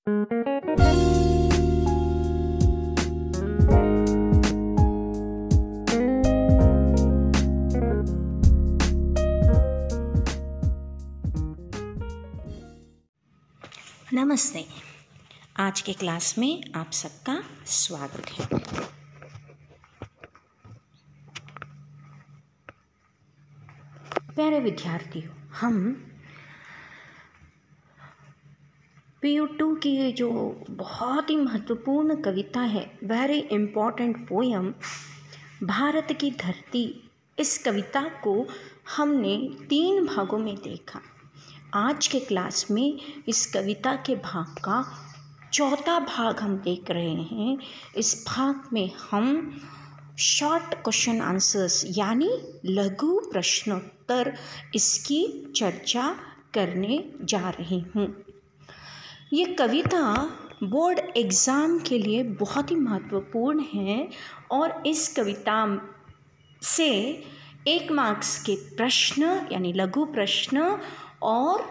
नमस्ते। आज के क्लास में आप सबका स्वागत है। प्यारे विद्यार्थियों, हम PU2 की जो बहुत ही महत्वपूर्ण कविता है, वेरी इम्पोर्टेंट पोयम, भारत की धरती, इस कविता को हमने 3 भागों में देखा। आज के क्लास में इस कविता के भाग का चौथा भाग हम देख रहे हैं। इस भाग में हम शॉर्ट क्वेश्चन आंसर्स यानी लघु प्रश्नोत्तर इसकी चर्चा करने जा रही हूँ। ये कविता बोर्ड एग्ज़ाम के लिए बहुत ही महत्वपूर्ण है और इस कविता से 1 मार्क्स के प्रश्न यानी लघु प्रश्न और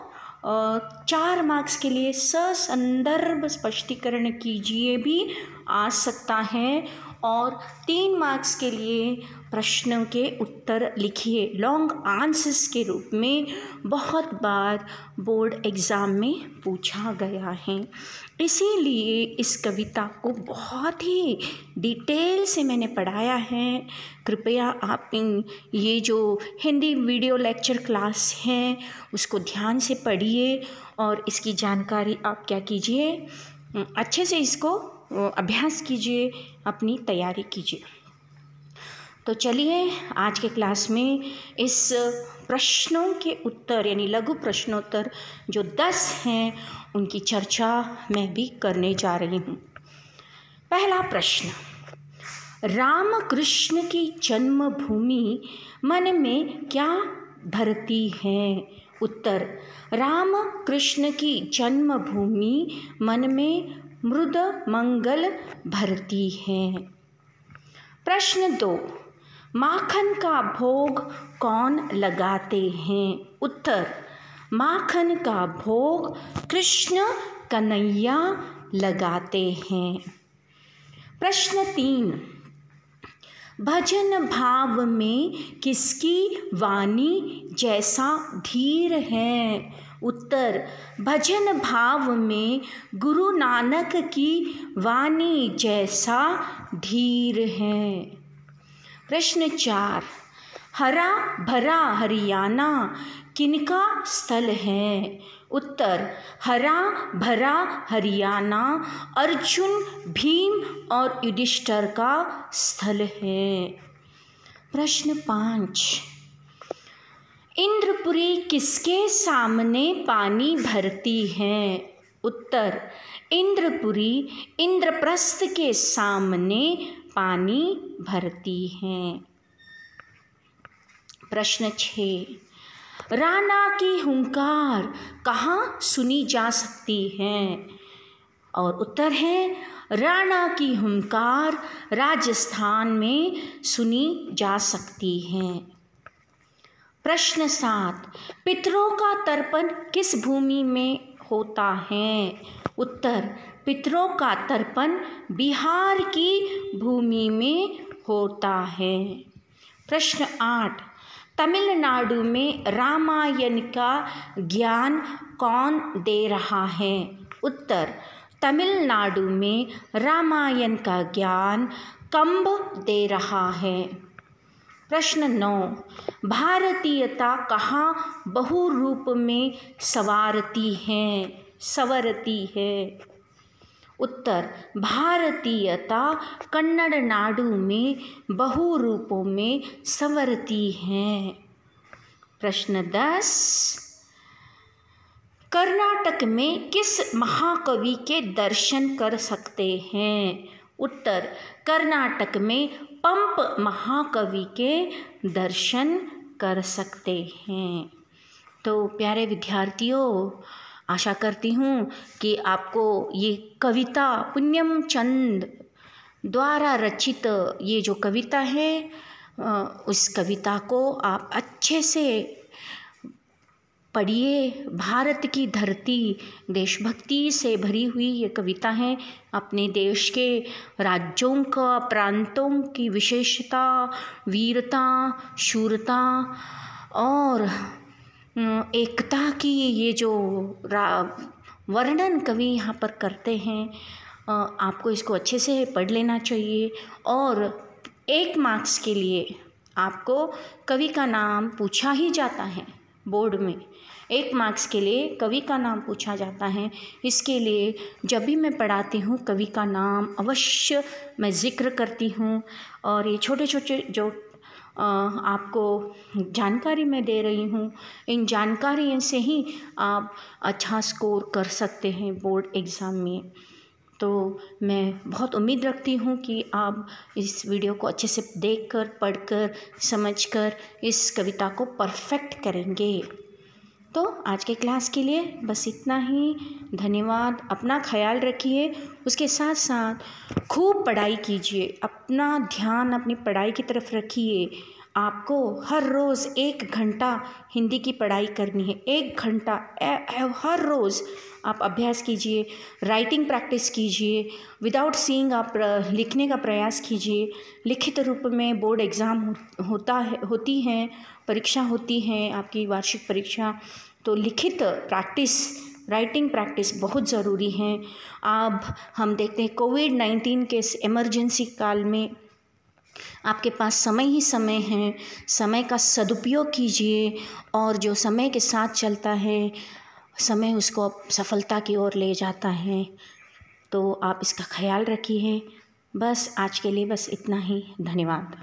4 मार्क्स के लिए ससंदर्भ स्पष्टीकरण कीजिए भी आ सकता है और 3 मार्क्स के लिए प्रश्नों के उत्तर लिखिए लॉन्ग आंसर्स के रूप में बहुत बार बोर्ड एग्ज़ाम में पूछा गया है। इसीलिए इस कविता को बहुत ही डिटेल से मैंने पढ़ाया है। कृपया आप ये जो हिंदी वीडियो लेक्चर क्लास है उसको ध्यान से पढ़िए और इसकी जानकारी आप क्या कीजिए, अच्छे से इसको अभ्यास कीजिए, अपनी तैयारी कीजिए। तो चलिए आज के क्लास में इस प्रश्नों के उत्तर यानी लघु प्रश्नोत्तर जो 10 हैं उनकी चर्चा मैं भी करने जा रही हूँ। पहला प्रश्न, राम कृष्ण की जन्मभूमि मन में क्या भरती है? उत्तर, राम कृष्ण की जन्मभूमि मन में मृद मंगल भरती है। प्रश्न 2, माखन का भोग कौन लगाते हैं? उत्तर, माखन का भोग कृष्ण कन्हैया लगाते हैं। प्रश्न 3, भजन भाव में किसकी वाणी जैसा धीर है? उत्तर, भजन भाव में गुरु नानक की वाणी जैसा धीर है। प्रश्न 4, हरा भरा हरियाणा किनका स्थल है? उत्तर, हरा भरा हरियाणा अर्जुन, भीम और युधिष्ठिर का स्थल है। प्रश्न 5, इंद्रपुरी किसके सामने पानी भरती है? उत्तर, इंद्रपुरी इंद्रप्रस्थ के सामने पानी भरती है। प्रश्न 6, राणा की हुंकार कहाँ सुनी जा सकती है? और उत्तर है, राणा की हुंकार राजस्थान में सुनी जा सकती है। प्रश्न 7, पितरों का तर्पण किस भूमि में होता है? उत्तर, पितरों का तर्पण बिहार की भूमि में होता है। प्रश्न 8, तमिलनाडु में रामायण का ज्ञान कौन दे रहा है? उत्तर, तमिलनाडु में रामायण का ज्ञान कंब दे रहा है। प्रश्न 9, भारतीयता कहाँ बहुरूप में संवारती है? उत्तर, भारतीयता कन्नड़ नाडु में बहुरूपों में संवरती है। प्रश्न 10, कर्नाटक में किस महाकवि के दर्शन कर सकते हैं? उत्तर, कर्नाटक में पंप महाकवि के दर्शन कर सकते हैं। तो प्यारे विद्यार्थियों, आशा करती हूँ कि आपको ये कविता पुण्यम चंद द्वारा रचित ये जो कविता है उस कविता को आप अच्छे से पढ़िए। भारत की धरती देशभक्ति से भरी हुई ये कविता है। अपने देश के राज्यों का, प्रांतों की विशेषता, वीरता, शूरता और एकता की ये जो वर्णन कवि यहाँ पर करते हैं, आपको इसको अच्छे से पढ़ लेना चाहिए। और 1 मार्क्स के लिए आपको कवि का नाम पूछा ही जाता है बोर्ड में। 1 मार्क्स के लिए कवि का नाम पूछा जाता है। इसके लिए जब भी मैं पढ़ाती हूँ कवि का नाम अवश्य मैं ज़िक्र करती हूँ। और ये छोटे छोटे जो आपको जानकारी मैं दे रही हूँ, इन जानकारी से ही आप अच्छा स्कोर कर सकते हैं बोर्ड एग्ज़ाम में। तो मैं बहुत उम्मीद रखती हूँ कि आप इस वीडियो को अच्छे से देखकर, पढ़कर, समझकर इस कविता को परफेक्ट करेंगे। तो आज के क्लास के लिए बस इतना ही। धन्यवाद। अपना ख्याल रखिए, उसके साथ साथ खूब पढ़ाई कीजिए। अपना ध्यान अपनी पढ़ाई की तरफ रखिए। आपको हर रोज़ 1 घंटा हिंदी की पढ़ाई करनी है। 1 घंटा हर रोज़ आप अभ्यास कीजिए, राइटिंग प्रैक्टिस कीजिए। विदाउट सीइंग आप लिखने का प्रयास कीजिए। लिखित रूप में बोर्ड एग्ज़ाम होती हैं, परीक्षा होती है, आपकी वार्षिक परीक्षा। तो लिखित प्रैक्टिस, राइटिंग प्रैक्टिस बहुत ज़रूरी है। अब हम देखते हैं कोविड-19 के इस इमरजेंसी काल में आपके पास समय ही समय है। समय का सदुपयोग कीजिए और जो समय के साथ चलता है, समय उसको सफलता की ओर ले जाता है। तो आप इसका ख्याल रखिए। बस आज के लिए बस इतना ही। धन्यवाद।